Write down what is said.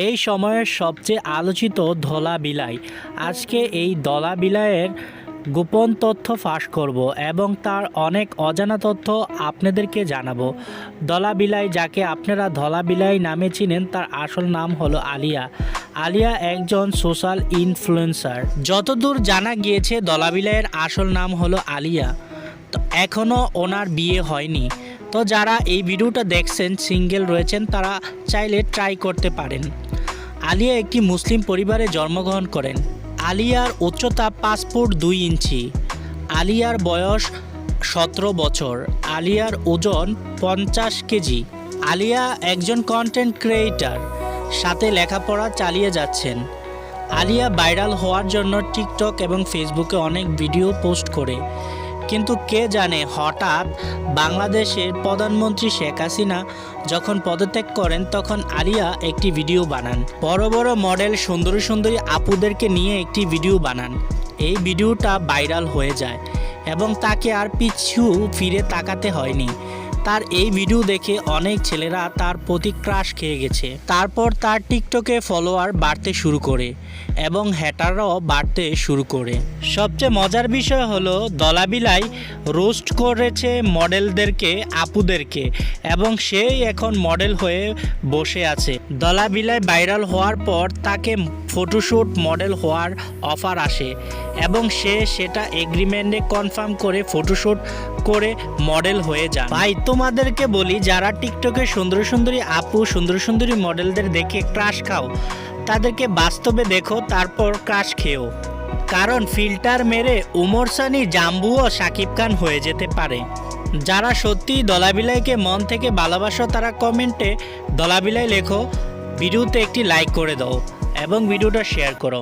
এই সময়ের সবচেয়ে আলোচিত ধলা বিলাই। আজকে এই ধলা বিলাইয়ের গোপন তথ্য ফাঁস করব এবং তার অনেক অজানা তথ্য আপনাদেরকে জানাবো। ধলা বিলাই, যাকে আপনারা ধলা বিলাই নামে চিনেন, তার আসল নাম হলো আলিয়া। আলিয়া একজন সোশ্যাল ইনফ্লুয়েন্সার। যতদূর জানা গিয়েছে ধলা বিলাইয়ের আসল নাম হলো আলিয়া। তো এখনও ওনার বিয়ে হয়নি। তো যারা এই ভিডিওটা দেখছেন, সিঙ্গেল রয়েছেন, তারা চাইলে ট্রাই করতে পারেন। আলিয়া একটি মুসলিম পরিবারে জন্মগ্রহণ করেন। আলিয়ার উচ্চতা 5 ফুট 2 ইঞ্চি। আলিয়ার বয়স 17 বছর। আলিয়ার ওজন 50 কেজি। আলিয়া একজন কন্টেন্ট ক্রিয়েটর, সাথে লেখাপড়া চালিয়ে যাচ্ছেন। আলিয়া ভাইরাল হওয়ার জন্য টিকটক এবং ফেসবুকে অনেক ভিডিও পোস্ট করে, কিন্তু কে জানে হঠাৎ বাংলাদেশের প্রধানমন্ত্রী শেখ হাসিনা যখন পদত্যাগ করেন, তখন আলিয়া একটি ভিডিও বানান। বড় বড় মডেল সুন্দরী সুন্দরী আপুদেরকে নিয়ে একটি ভিডিও বানান। এই ভিডিওটা ভাইরাল হয়ে যায় এবং তাকে আর পিছু ফিরে তাকাতে হয়নি। তার এই ভিডিও দেখে অনেক ছেলেরা তার প্রতি ক্রাশ খেয়ে গেছে। তারপর তার টিকটকে ফলোয়ার বাড়তে শুরু করে এবং হ্যাটাররাও বাড়তে শুরু করে। সবচেয়ে মজার বিষয় হলো ধলা বিলাই রোস্ট করেছে মডেলদেরকে, আপুদেরকে, এবং সেই এখন মডেল হয়ে বসে আছে। ধলা বিলাই ভাইরাল হওয়ার পর তাকে ফটোশ্যুট, মডেল হওয়ার অফার আসে এবং সে সেটা এগ্রিমেন্টে কনফার্ম করে ফটোশ্যুট করে মডেল হয়ে যায়। ভাই, তোমাদেরকে বলি, যারা টিকটকে সুন্দর সুন্দরী আপু, সুন্দর সুন্দরী মডেলদের দেখে ক্রাশ খাও, তাদেরকে বাস্তবে দেখো, তারপর ক্রাশ খেও। কারণ ফিল্টার মেরে উমর সানি, জাম্বু ও শাকিব খান হয়ে যেতে পারে। যারা সত্যিই ধলা বিলাইকে মন থেকে ভালোবাসো, তারা কমেন্টে ধলা বিলাই লেখো, ভিডিওতে একটি লাইক করে দাও এবং ভিডিওটা শেয়ার করো।